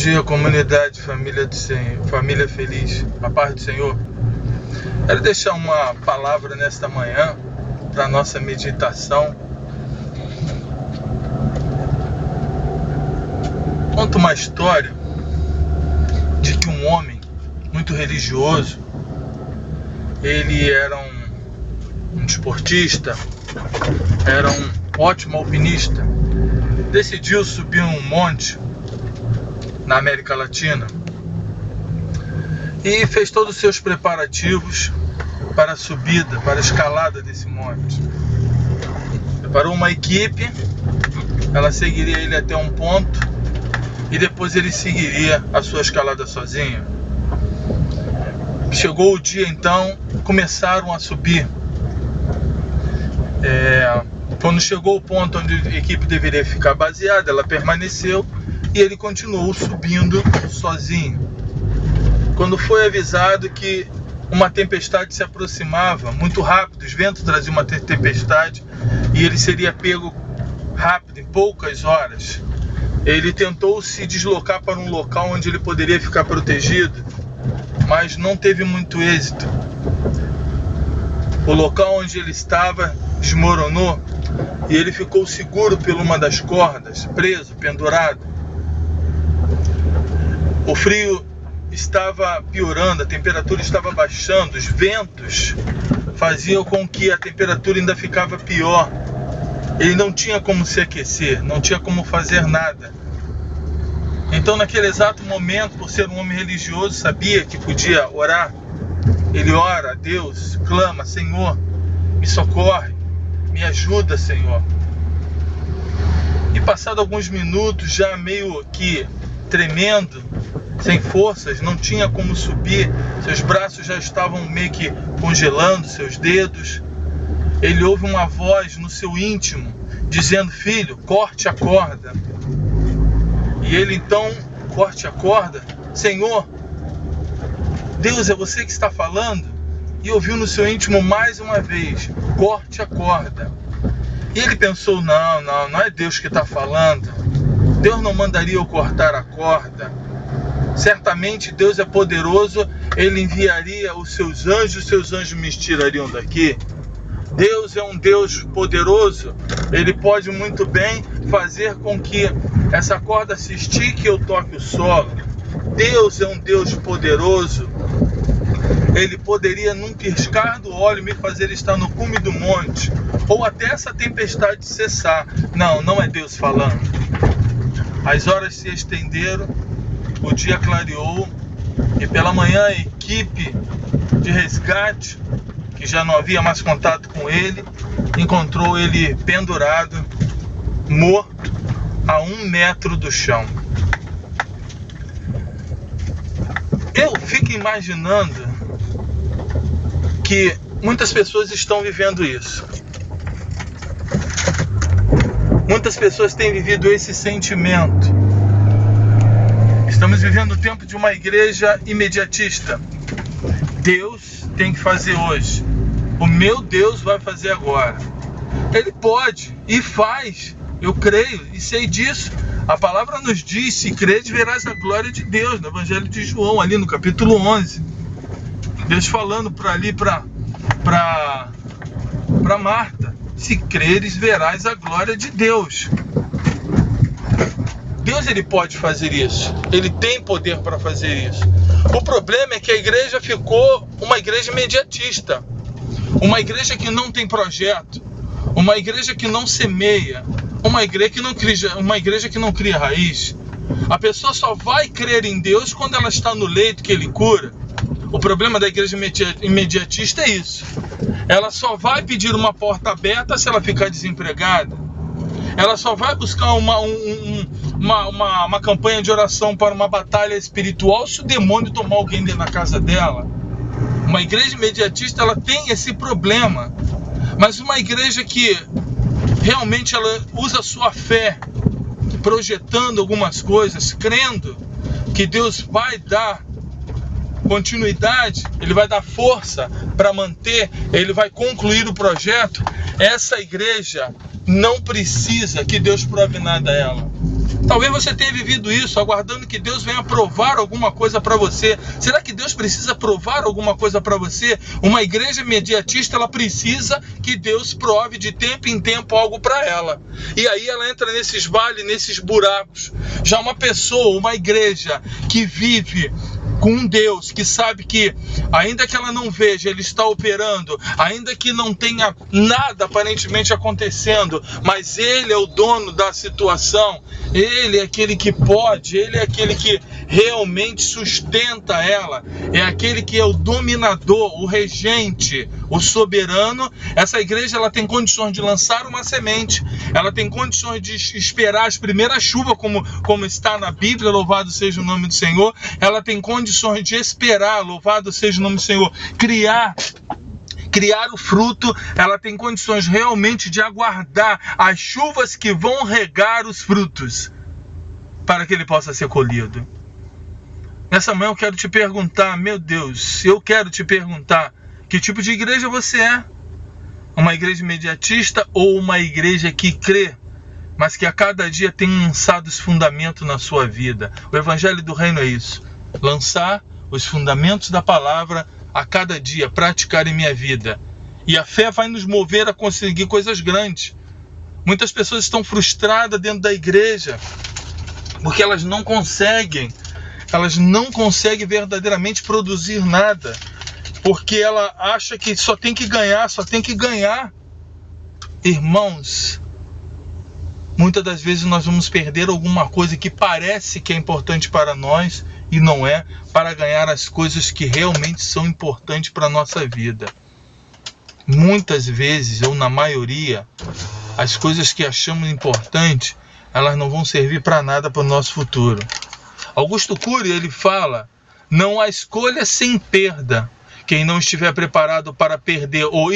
dia, comunidade, família do Senhor, família feliz, a paz do Senhor. Quero deixar uma palavra nesta manhã para nossa meditação. Conta uma história de que um homem muito religioso, ele era um esportista, era um ótimo alpinista, decidiu subir um monte na América Latina e fez todos os seus preparativos para a subida, para a escalada desse monte. Preparou uma equipe, ela seguiria ele até um ponto e depois ele seguiria a sua escalada sozinho. Chegou o dia então, começaram a subir. Quando chegou o ponto onde a equipe deveria ficar baseada, ela permaneceu e ele continuou subindo sozinho. Quando foi avisado que uma tempestade se aproximava muito rápido, os ventos traziam uma tempestade e ele seria pego rápido, em poucas horas, ele tentou se deslocar para um local onde ele poderia ficar protegido, mas não teve muito êxito. O local onde ele estava desmoronou e ele ficou seguro por uma das cordas, preso, pendurado. O frio estava piorando, a temperatura estava baixando, os ventos faziam com que a temperatura ainda ficava pior. Ele não tinha como se aquecer, não tinha como fazer nada. Então, naquele exato momento, por ser um homem religioso, sabia que podia orar. Ele ora a Deus, clama: Senhor, me socorre, me ajuda, Senhor. E passado alguns minutos, já meio que tremendo, sem forças, não tinha como subir, seus braços já estavam meio que congelando, seus dedos. Ele ouve uma voz no seu íntimo, dizendo: filho, corte a corda. E ele então, corte a corda. Senhor, Deus, é você que está falando? E ouviu no seu íntimo mais uma vez: corte a corda. E ele pensou: não é Deus que está falando. Deus não mandaria eu cortar a corda. Certamente Deus é poderoso, Ele enviaria os seus anjos me tirariam daqui. Deus é um Deus poderoso, Ele pode muito bem fazer com que essa corda se estique e eu toque o solo. Deus é um Deus poderoso, Ele poderia num piscar do olho me fazer estar no cume do monte, ou até essa tempestade cessar. Não é Deus falando. As horas se estenderam, o dia clareou e pela manhã a equipe de resgate, que já não havia mais contato com ele, encontrou ele pendurado, morto, a 1 metro do chão. Eu fico imaginando que muitas pessoas estão vivendo isso. Muitas pessoas têm vivido esse sentimento. Estamos vivendo o tempo de uma igreja imediatista. Deus tem que fazer hoje. O meu Deus vai fazer agora. Ele pode e faz. Eu creio e sei disso. A palavra nos diz: se creres, verás a glória de Deus. No Evangelho de João, ali no capítulo 11. Deus falando para Marta: se creres, verás a glória de Deus. Deus, ele pode fazer isso. Ele tem poder para fazer isso. O problema é que a igreja ficou uma igreja imediatista. Uma igreja que não tem projeto. Uma igreja que não semeia. Uma igreja que não cria raiz. A pessoa só vai crer em Deus quando ela está no leito que Ele cura. O problema da igreja imediatista é isso. Ela só vai pedir uma porta aberta se ela ficar desempregada. Ela só vai buscar uma campanha de oração para uma batalha espiritual se o demônio tomar alguém dentro da casa dela. Uma igreja imediatista, ela tem esse problema. Mas uma igreja que realmente ela usa a sua fé, projetando algumas coisas, crendo que Deus vai dar continuidade, Ele vai dar força para manter, Ele vai concluir o projeto. Essa igreja não precisa que Deus prove nada a ela. Talvez você tenha vivido isso, aguardando que Deus venha provar alguma coisa para você. Será que Deus precisa provar alguma coisa para você? Uma igreja imediatista, ela precisa que Deus prove de tempo em tempo algo para ela. E aí ela entra nesses vales, nesses buracos. Já uma pessoa, uma igreja que vive com um Deus que sabe que, ainda que ela não veja, Ele está operando, ainda que não tenha nada aparentemente acontecendo, mas Ele é o dono da situação, Ele é aquele que pode, Ele é aquele que realmente sustenta ela, é aquele que é o dominador, o regente, o soberano. Essa igreja, ela tem condições de lançar uma semente, ela tem condições de esperar as primeiras chuvas, como está na Bíblia, louvado seja o nome do Senhor. Ela tem condições de esperar, louvado seja o nome do Senhor, criar o fruto. Ela tem condições realmente de aguardar as chuvas que vão regar os frutos, para que ele possa ser colhido. Nessa manhã eu quero te perguntar, meu Deus, eu quero te perguntar, que tipo de igreja você é? Uma igreja imediatista ou uma igreja que crê, mas que a cada dia tem lançado os fundamentos na sua vida? O evangelho do reino é isso: lançar os fundamentos da palavra a cada dia, praticar em minha vida. E a fé vai nos mover a conseguir coisas grandes. Muitas pessoas estão frustradas dentro da igreja, porque elas não conseguem verdadeiramente produzir nada, porque ela acha que só tem que ganhar. Irmãos, muitas das vezes nós vamos perder alguma coisa que parece que é importante para nós e não é, para ganhar as coisas que realmente são importantes para a nossa vida. Muitas vezes, ou na maioria, as coisas que achamos importantes, elas não vão servir para nada para o nosso futuro. Augusto Cury, ele fala: não há escolha sem perda. Quem não estiver preparado para perder o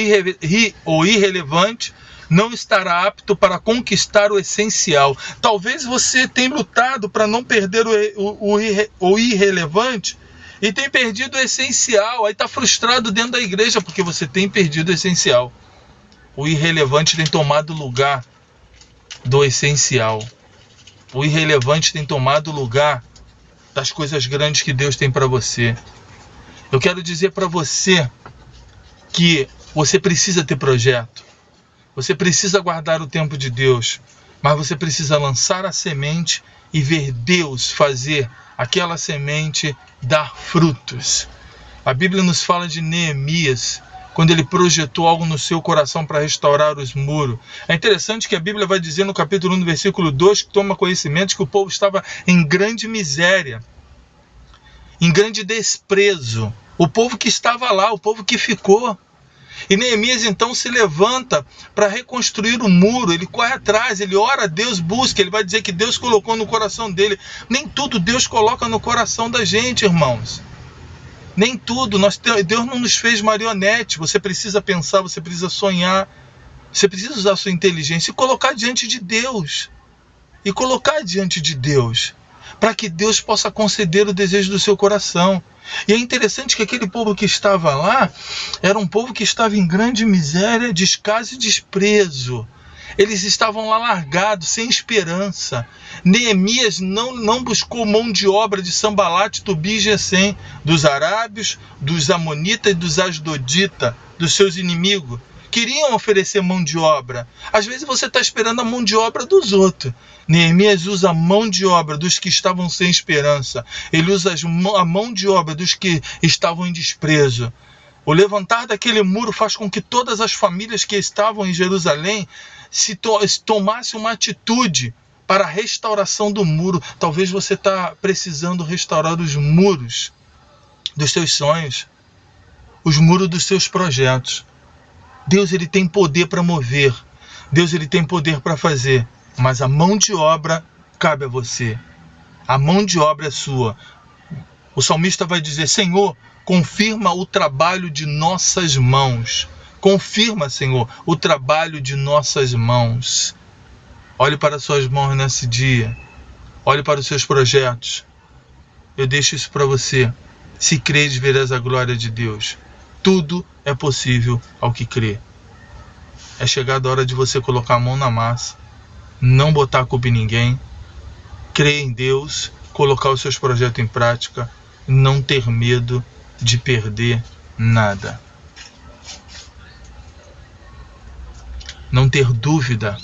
irrelevante não estará apto para conquistar o essencial. Talvez você tenha lutado para não perder o irrelevante e tenha perdido o essencial. Aí está frustrado dentro da igreja porque você tem perdido o essencial. O irrelevante tem tomado lugar do essencial. O irrelevante tem tomado lugar das coisas grandes que Deus tem para você. Eu quero dizer para você que você precisa ter projeto. Você precisa guardar o tempo de Deus, mas você precisa lançar a semente e ver Deus fazer aquela semente dar frutos. A Bíblia nos fala de Neemias, quando ele projetou algo no seu coração para restaurar os muros. É interessante que a Bíblia vai dizer no capítulo 1, no versículo 2, que toma conhecimento que o povo estava em grande miséria, em grande desprezo. O povo que estava lá, o povo que ficou. E Neemias então se levanta para reconstruir o muro, ele corre atrás, ele ora a Deus, busca, ele vai dizer que Deus colocou no coração dele. Nem tudo Deus coloca no coração da gente, irmãos. Nem tudo. Deus não nos fez marionete. Você precisa pensar, você precisa sonhar, você precisa usar a sua inteligência e colocar diante de Deus. Para que Deus possa conceder o desejo do seu coração. E é interessante que aquele povo que estava lá era um povo que estava em grande miséria, descaso e desprezo. Eles estavam lá largados, sem esperança. Neemias não buscou mão de obra de Sambalate, Tobi e Gesem, dos arábios, dos amonitas e dos asdoditas, dos seus inimigos. Queriam oferecer mão de obra. Às vezes você está esperando a mão de obra dos outros. Neemias usa a mão de obra dos que estavam sem esperança. Ele usa a mão de obra dos que estavam em desprezo. O levantar daquele muro faz com que todas as famílias que estavam em Jerusalém tomassem uma atitude para a restauração do muro. Talvez você está precisando restaurar os muros dos seus sonhos, os muros dos seus projetos. Deus, ele tem poder para mover. Deus, ele tem poder para fazer. Mas a mão de obra cabe a você. A mão de obra é sua. O salmista vai dizer: Senhor, confirma o trabalho de nossas mãos. Confirma, Senhor, o trabalho de nossas mãos. Olhe para suas mãos nesse dia. Olhe para os seus projetos. Eu deixo isso para você. Se creres, verás a glória de Deus. Tudo é possível ao que crê. É chegada a hora de você colocar a mão na massa, não botar a culpa em ninguém, crer em Deus, colocar os seus projetos em prática, não ter medo de perder nada. Não ter dúvida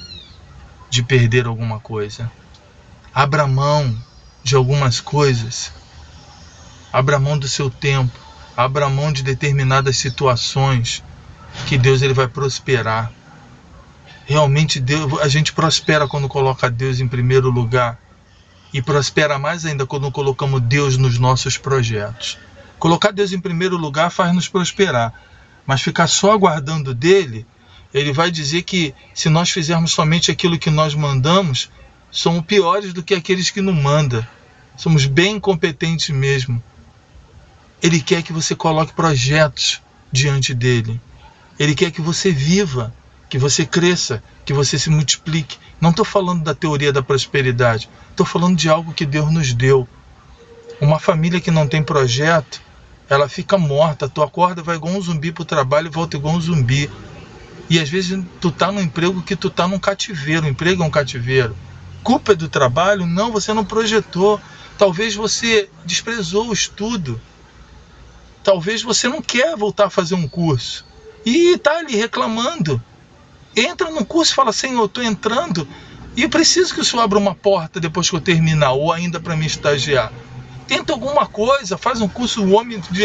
de perder alguma coisa. Abra mão de algumas coisas. Abra mão do seu tempo. Abra mão de determinadas situações que Deus ele vai prosperar. Realmente Deus, a gente prospera quando coloca Deus em primeiro lugar. E prospera mais ainda quando colocamos Deus nos nossos projetos. Colocar Deus em primeiro lugar faz nos prosperar. Mas ficar só aguardando dele, ele vai dizer que se nós fizermos somente aquilo que nós mandamos, somos piores do que aqueles que não mandam. Somos bem incompetentes mesmo. Ele quer que você coloque projetos diante dele. Ele quer que você viva, que você cresça, que você se multiplique. Não estou falando da teoria da prosperidade. Estou falando de algo que Deus nos deu. Uma família que não tem projeto, ela fica morta. Tu acorda, vai igual um zumbi para o trabalho e volta igual um zumbi. E às vezes tu tá num emprego que tu tá num cativeiro. O emprego é um cativeiro. Culpa é do trabalho? Não, você não projetou. Talvez você desprezou o estudo. Talvez você não quer voltar a fazer um curso. E tá ali reclamando. Entra no curso e fala, Senhor, eu estou entrando e eu preciso que o Senhor abra uma porta depois que eu terminar, ou ainda para me estagiar. Tenta alguma coisa, faz um curso, o homem de